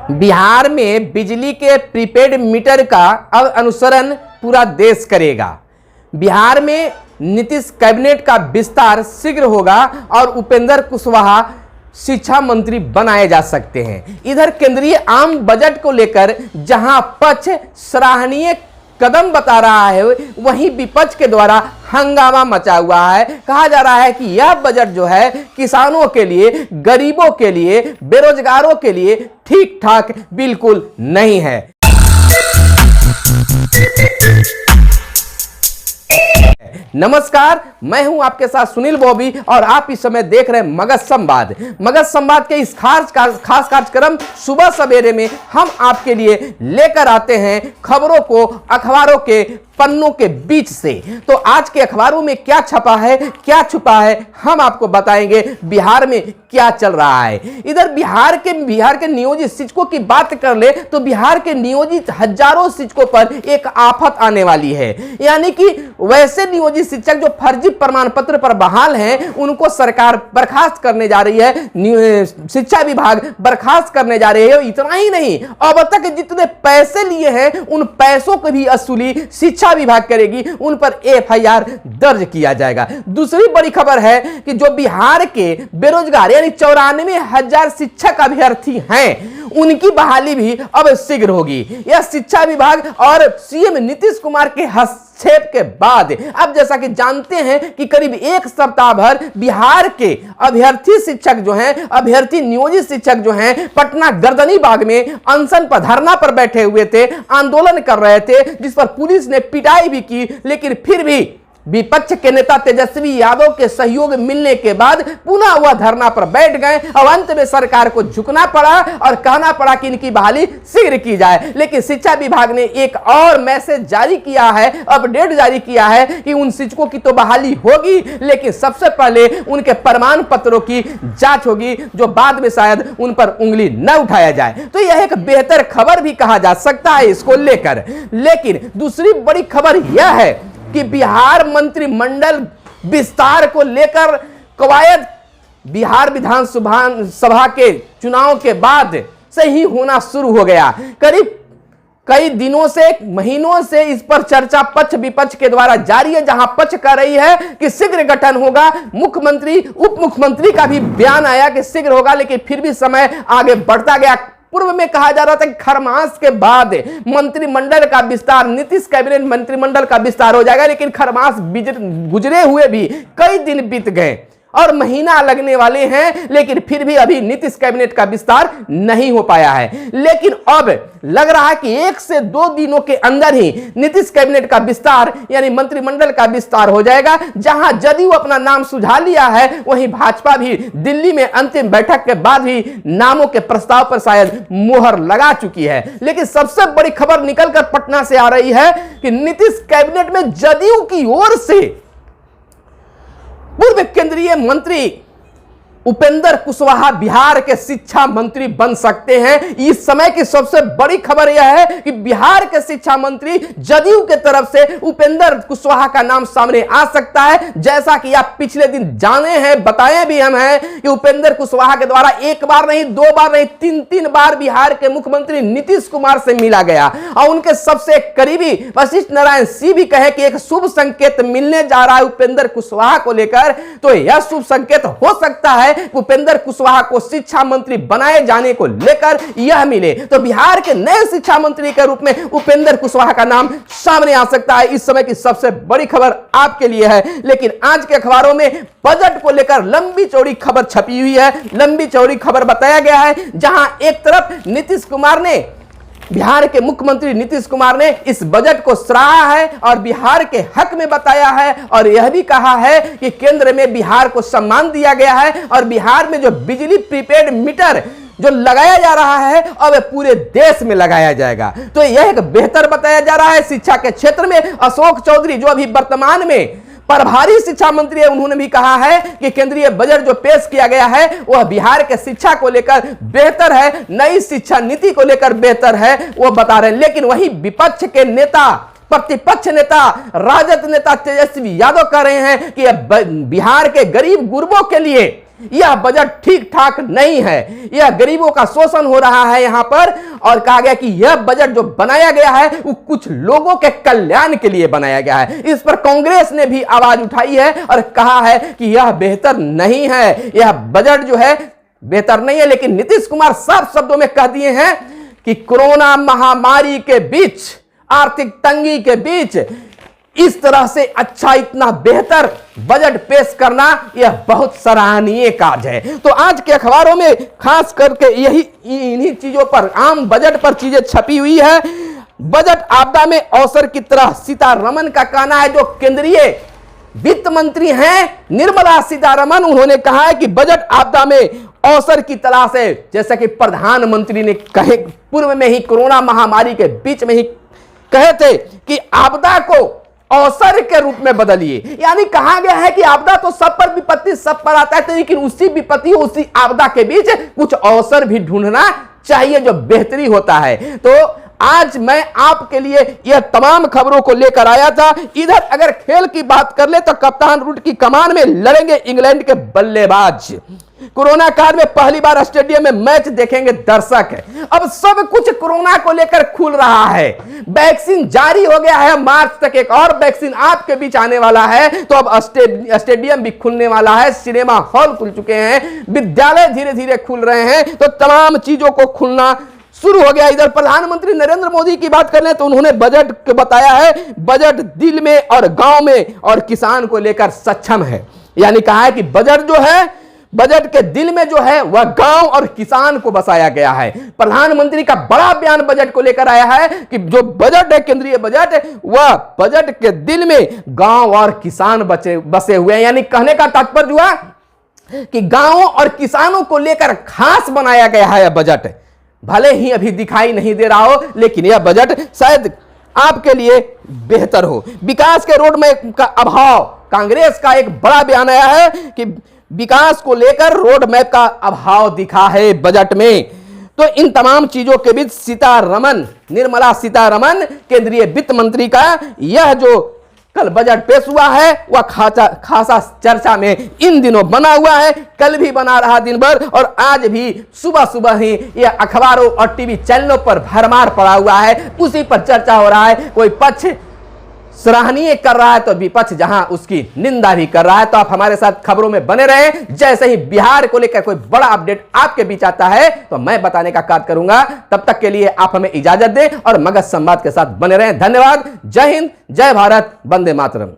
बिहार में बिजली के प्रीपेड मीटर का अब अनुसरण पूरा देश करेगा। बिहार में नीतीश कैबिनेट का विस्तार शीघ्र होगा और उपेंद्र कुशवाहा शिक्षा मंत्री बनाए जा सकते हैं। इधर केंद्रीय आम बजट को लेकर जहां पक्ष सराहनीय कदम बता रहा है, वहीं विपक्ष के द्वारा हंगामा मचा हुआ है। कहा जा रहा है कि यह बजट जो है किसानों के लिए, गरीबों के लिए, बेरोजगारों के लिए ठीक ठाक बिल्कुल नहीं है। नमस्कार, मैं हूं आपके साथ सुनील बॉबी और आप इस समय देख रहे हैं मगध संवाद। मगध संवाद के इस खास कार्यक्रम सुबह सवेरे में हम आपके लिए लेकर आते हैं खबरों को अखबारों के पन्नों के बीच से। तो आज के अखबारों में क्या छपा है, क्या छुपा है, हम आपको बताएंगे। बिहार में क्या चल रहा है। इधर बिहार के नियोजित शिक्षकों की बात कर ले तो बिहार के नियोजित हजारों शिक्षकों पर एक आफत आने वाली है। यानी कि वैसे नियोजित शिक्षक जो फर्जी प्रमाण पत्र पर बहाल हैं, उनको सरकार बर्खास्त करने जा रही है। शिक्षा विभाग बर्खास्त करने जा रही है। इतना ही नहीं, अब तक जितने पैसे लिए हैं उन पैसों की भी वसूली शिक्षा विभाग करेगी, उन पर एफआईआर दर्ज किया जाएगा। दूसरी बड़ी खबर है कि जो बिहार के बेरोजगार यानी 94,000 शिक्षक अभ्यर्थी हैं, उनकी बहाली भी अब शीघ्र होगी। यह शिक्षा विभाग और सीएम नीतीश कुमार के हस्तक्षेप के बाद अब जैसा कि जानते हैं कि करीब एक सप्ताह भर बिहार के अभ्यर्थी शिक्षक जो हैं, अभ्यर्थी नियोजित शिक्षक जो हैं, पटना गर्दनी बाग में अनशन पर, धरना पर बैठे हुए थे, आंदोलन कर रहे थे, जिस पर पुलिस ने पिटाई भी की। लेकिन फिर भी विपक्ष के नेता तेजस्वी यादव के सहयोग मिलने के बाद पुनः वह धरना पर बैठ गए और अंत में सरकार को झुकना पड़ा और कहना पड़ा कि इनकी बहाली शीघ्र की जाए। लेकिन शिक्षा विभाग ने एक और मैसेज जारी किया है, अपडेट जारी किया है कि उन शिक्षकों की तो बहाली होगी, लेकिन सबसे पहले उनके प्रमाण पत्रों की जांच होगी, जो बाद में शायद उन पर उंगली न उठाया जाए। तो यह एक बेहतर खबर भी कहा जा सकता है इसको लेकर। लेकिन दूसरी बड़ी खबर यह है कि बिहार मंत्रिमंडल विस्तार को लेकर कवायद बिहार विधानसभा के चुनाव के बाद से ही होना शुरू हो गया। करीब कई दिनों से, महीनों से इस पर चर्चा पक्ष विपक्ष के द्वारा जारी है, जहां पक्ष कर रही है कि शीघ्र गठन होगा। मुख्यमंत्री, उप मुख्यमंत्री का भी बयान आया कि शीघ्र होगा, लेकिन फिर भी समय आगे बढ़ता गया। पूर्व में कहा जा रहा था कि खरमास के बाद मंत्रिमंडल का विस्तार, नीतीश कैबिनेट मंत्रिमंडल का विस्तार हो जाएगा, लेकिन खरमास गुजरे हुए भी कई दिन बीत गए और महीना लगने वाले हैं, लेकिन फिर भी अभी नीतीश कैबिनेट का विस्तार नहीं हो पाया है। लेकिन अब लग रहा है कि 1 से 2 दिनों के अंदर ही नीतीश कैबिनेट का विस्तार यानी मंत्रिमंडल का विस्तार हो जाएगा। जहां जदयू अपना नाम सुझा लिया है, वहीं भाजपा भी दिल्ली में अंतिम बैठक के बाद ही नामों के प्रस्ताव पर शायद मुहर लगा चुकी है। लेकिन सबसे बड़ी खबर निकलकर पटना से आ रही है कि नीतीश कैबिनेट में जदयू की ओर से पूर्व केंद्रीय मंत्री उपेंद्र कुशवाहा बिहार के शिक्षा मंत्री बन सकते हैं। इस समय की सबसे बड़ी खबर यह है कि बिहार के शिक्षा मंत्री जदयू के तरफ से उपेंद्र कुशवाहा का नाम सामने आ सकता है। जैसा कि आप पिछले दिन जाने हैं, बताए भी हम हैं कि उपेंद्र कुशवाहा के द्वारा 1 बार नहीं, 2 बार नहीं, 3 बार बिहार के मुख्यमंत्री नीतीश कुमार से मिला गया और उनके सबसे करीबी वशिष्ठ नारायण सिंह भी कहे कि एक शुभ संकेत मिलने जा रहा है उपेंद्र कुशवाहा को लेकर। तो यह शुभ संकेत हो सकता है उपेंद्र कुशवाहा को शिक्षा मंत्री बनाए जाने को लेकर यह मिले तो बिहार के नए शिक्षा मंत्री के रूप में उपेंद्र कुशवाहा का नाम सामने आ सकता है। इस समय की सबसे बड़ी खबर आपके लिए है। लेकिन आज के अखबारों में बजट को लेकर लंबी चौड़ी खबर छपी हुई है। लंबी चौड़ी खबर बताया गया है, जहां एक तरफ नीतीश कुमार ने, बिहार के मुख्यमंत्री नीतीश कुमार ने इस बजट को सराहा है और बिहार के हक में बताया है और यह भी कहा है कि केंद्र में बिहार को सम्मान दिया गया है और बिहार में जो बिजली प्रीपेड मीटर जो लगाया जा रहा है अब पूरे देश में लगाया जाएगा। तो यह एक बेहतर बताया जा रहा है। शिक्षा के क्षेत्र में अशोक चौधरी जो अभी वर्तमान में प्रभारी शिक्षा मंत्री है, उन्होंने भी कहा है कि केंद्रीय बजट जो पेश किया गया है वह बिहार के शिक्षा को लेकर बेहतर है, नई शिक्षा नीति को लेकर बेहतर है, वो बता रहे हैं। लेकिन वही विपक्ष के नेता, प्रतिपक्ष नेता, राजद नेता तेजस्वी यादव कह रहे हैं कि बिहार के गरीब गुरबों के लिए यह बजट ठीक ठाक नहीं है, यह गरीबों का शोषण हो रहा है यहां पर। और कहा गया कि यह बजट जो बनाया गया है वो कुछ लोगों के कल्याण के लिए बनाया गया है। इस पर कांग्रेस ने भी आवाज उठाई है और कहा है कि यह बेहतर नहीं है, यह बजट जो है बेहतर नहीं है। लेकिन नीतीश कुमार साफ शब्दों में कह दिए हैं कि कोरोना महामारी के बीच, आर्थिक तंगी के बीच इस तरह से अच्छा, इतना बेहतर बजट पेश करना यह बहुत सराहनीय कार्य है। तो आज के अखबारों में खास करके इन्हीं चीजों पर, आम बजट पर चीजें छपी हुई है। बजट आपदा में अवसर की तरह, सीतारमण का कहना है। जो केंद्रीय वित्त मंत्री हैं निर्मला सीतारमण, उन्होंने कहा है कि बजट आपदा में अवसर की तलाश है। जैसा कि प्रधानमंत्री ने कहे पूर्व में ही, कोरोना महामारी के बीच में ही कहे थे कि आपदा को अवसर के रूप में बदलिए। यानी कहा गया है कि आपदा तो सब पर, विपत्ति सब पर आता है, लेकिन उसी विपत्ति, उसी आपदा के बीच कुछ अवसर भी ढूंढना चाहिए जो बेहतरी होता है। तो आज मैं आपके लिए यह तमाम खबरों को लेकर आया था। इधर अगर खेल की बात कर ले तो कप्तान रूट की कमान में लड़ेंगे इंग्लैंड के बल्लेबाज। कोरोना काल में पहली बार स्टेडियम में मैच देखेंगे दर्शक। अब सब कुछ कोरोना को लेकर खुल रहा है। वैक्सीन जारी हो गया है, मार्च तक एक और वैक्सीन आपके बीच आने वाला है। तो अब स्टेडियम भी खुलने वाला है, सिनेमा हॉल खुल चुके हैं, विद्यालय धीरे धीरे खुल रहे हैं। तो तमाम चीजों को खुलना शुरू हो गया। इधर प्रधानमंत्री नरेंद्र मोदी की बात कर ले तो उन्होंने बजट को बताया है, बजट दिल में और गांव में और किसान को लेकर सक्षम है। यानी कहा है कि बजट जो है, बजट के दिल में जो है वह गांव और किसान को बसाया गया है। प्रधानमंत्री का बड़ा बयान बजट को लेकर आया है कि जो बजट है, केंद्रीय बजट, वह बजट के दिल में गांव और किसान बसे हुए हैं। यानी कहने का तात्पर्य हुआ कि गांवों और किसानों को लेकर खास बनाया गया है यह बजट। भले ही अभी दिखाई नहीं दे रहा हो, लेकिन यह बजट शायद आपके लिए बेहतर हो। विकास के रोड मैप का अभाव, कांग्रेस का एक बड़ा बयान आया है कि विकास को लेकर रोड मैप का अभाव दिखा है बजट में। तो इन तमाम चीजों के बीच सीतारमण, निर्मला सीतारमण, केंद्रीय वित्त मंत्री का यह जो कल बजट पेश हुआ है वह खासा चर्चा में इन दिनों बना हुआ है। कल भी बना रहा दिन भर, और आज भी सुबह सुबह ही यह अखबारों और टीवी चैनलों पर भरमार पड़ा हुआ है। उसी पर चर्चा हो रहा है। कोई पक्ष सराहनीय कर रहा है तो विपक्ष जहां उसकी निंदा भी कर रहा है। तो आप हमारे साथ खबरों में बने रहें। जैसे ही बिहार को लेकर कोई बड़ा अपडेट आपके बीच आता है तो मैं बताने का कार्य करूंगा। तब तक के लिए आप हमें इजाजत दें और मगध संवाद के साथ बने रहें। धन्यवाद। जय हिंद, जय भारत, वंदे मातरम।